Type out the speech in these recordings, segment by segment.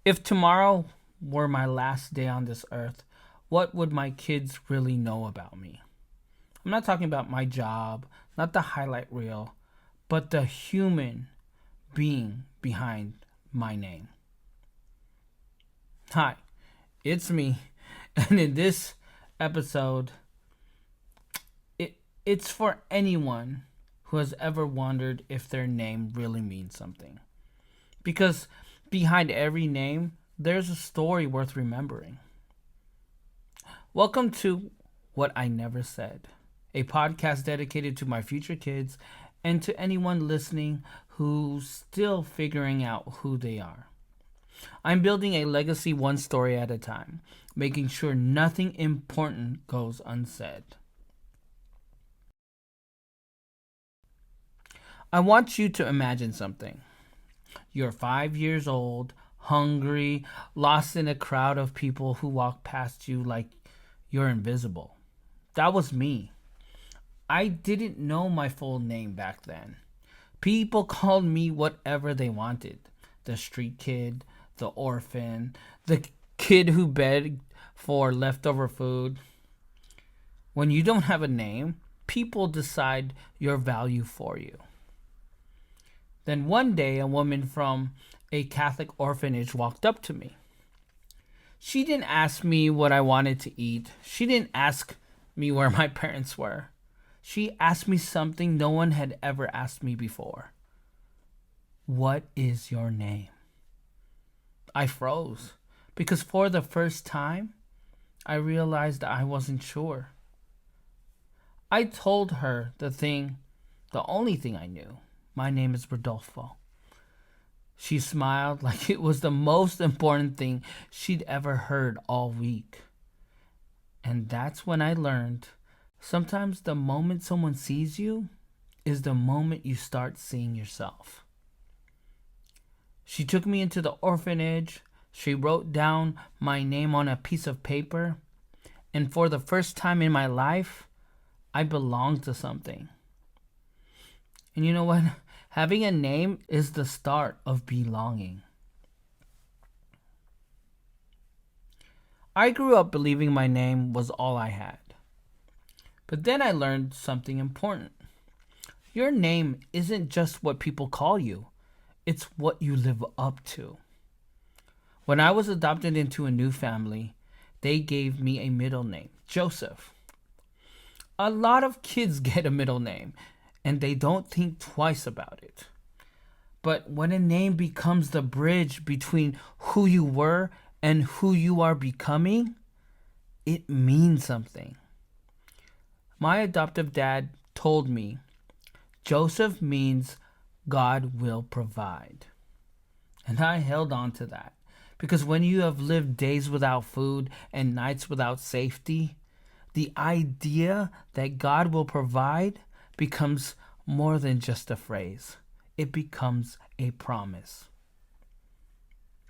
If tomorrow were my last day on this earth, what would my kids really know about me? I'm not talking about my job, not the highlight reel, but the human being behind my name. Hi, it's me. And in this episode, it's for anyone who has ever wondered if their name really means something. Because behind every name, there's a story worth remembering. Welcome to What I Never Said, a podcast dedicated to my future kids and to anyone listening who's still figuring out who they are. I'm building a legacy one story at a time, making sure nothing important goes unsaid. I want you to imagine something. You're 5 years old, hungry, lost in a crowd of people who walk past you like you're invisible. That was me. I didn't know my full name back then. People called me whatever they wanted: the street kid, the orphan, the kid who begged for leftover food. When you don't have a name, people decide your value for you. Then one day, a woman from a Catholic orphanage walked up to me. She didn't ask me what I wanted to eat. She didn't ask me where my parents were. She asked me something no one had ever asked me before. What is your name? I froze because for the first time, I realized I wasn't sure. I told her the only thing I knew. My name is Rudolfo. She smiled like it was the most important thing she'd ever heard all week. And that's when I learned sometimes the moment someone sees you is the moment you start seeing yourself. She took me into the orphanage. She wrote down my name on a piece of paper. And for the first time in my life, I belonged to something. And you know what? Having a name is the start of belonging. I grew up believing my name was all I had. But then I learned something important. Your name isn't just what people call you, it's what you live up to. When I was adopted into a new family, they gave me a middle name, Joseph. A lot of kids get a middle name, and they don't think twice about it. But when a name becomes the bridge between who you were and who you are becoming, it means something. My adoptive dad told me Joseph means God will provide. And I held on to that because when you have lived days without food and nights without safety, the idea that God will provide becomes more than just a phrase. It becomes a promise.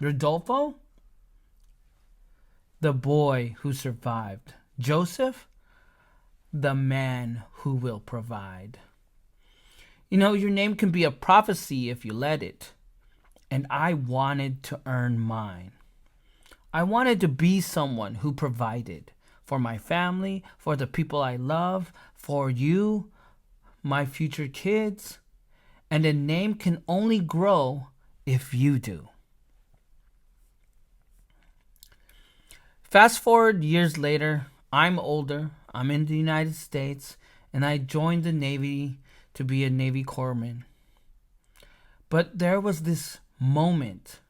Rodolfo, the boy who survived. Joseph, the man who will provide. You know, your name can be a prophecy if you let it. And I wanted to earn mine. I wanted to be someone who provided for my family, for the people I love, for you, my future kids, and a name can only grow if you do. Fast forward years later, I'm older, I'm in the United States, and I joined the Navy to be a Navy corpsman. But there was this moment,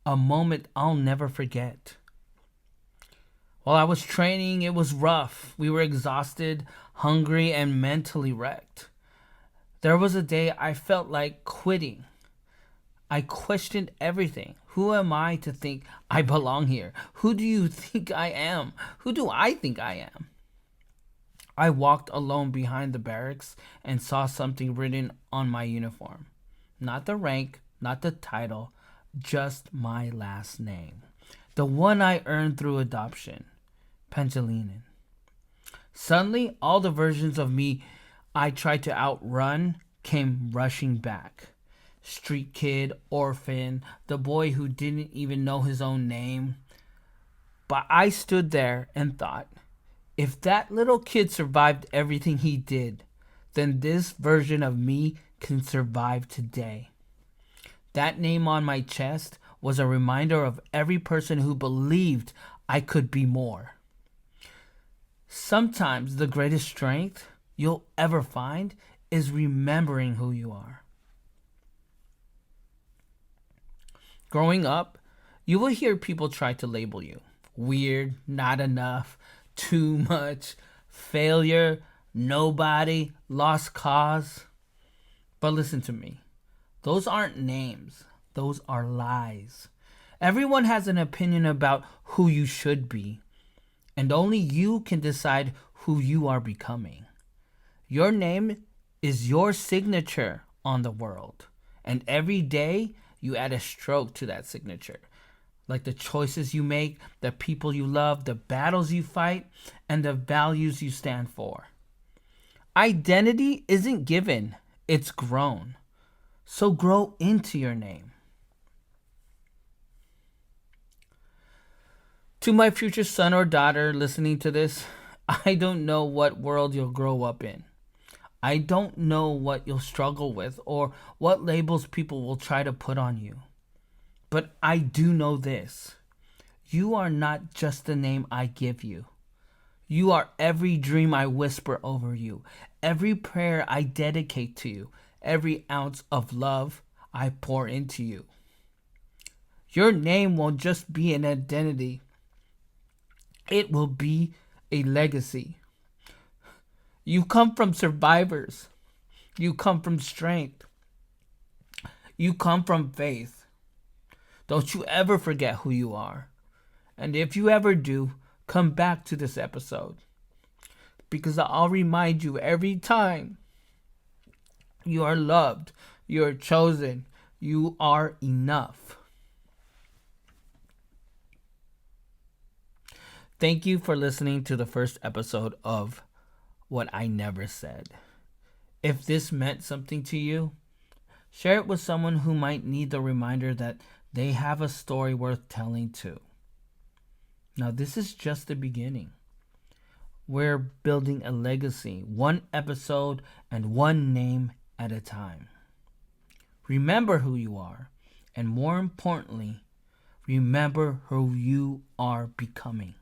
a moment I'll never forget. While I was training, it was rough. We were exhausted, hungry, and mentally wrecked. There was a day I felt like quitting. I questioned everything. Who am I to think I belong here? Who do you think I am? Who do I think I am? I walked alone behind the barracks and saw something written on my uniform. Not the rank, not the title, just my last name. The one I earned through adoption. Pangilinan. Suddenly, all the versions of me I tried to outrun came rushing back. street kid, orphan, the boy who didn't even know his own name. But I stood there and thought, if that little kid survived everything he did, then this version of me can survive today. That name on my chest was a reminder of every person who believed I could be more. Sometimes the greatest strength you'll ever find is remembering who you are. Growing up, you will hear people try to label you weird, not enough, too much, failure, nobody, lost cause. But listen to me. Those aren't names. Those are lies. Everyone has an opinion about who you should be, and only you can decide who you are becoming. Your name is your signature on the world, and every day you add a stroke to that signature. Like the choices you make, the people you love, the battles you fight, and the values you stand for. Identity isn't given, it's grown. So grow into your name. To my future son or daughter listening to this, I don't know what world you'll grow up in. I don't know what you'll struggle with or what labels people will try to put on you. But I do know this. You are not just the name I give you. You are every dream I whisper over you, every prayer I dedicate to you, every ounce of love I pour into you. Your name won't just be an identity. It will be a legacy. You come from survivors. You come from strength. You come from faith. Don't you ever forget who you are. And if you ever do, come back to this episode. Because I'll remind you every time you are loved, you are chosen, you are enough. Thank you for listening to the first episode of What I Never Said. If this meant something to you, share it with someone who might need the reminder that they have a story worth telling too. Now, this is just the beginning. We're building a legacy, one episode and one name at a time. Remember who you are, and more importantly, remember who you are becoming.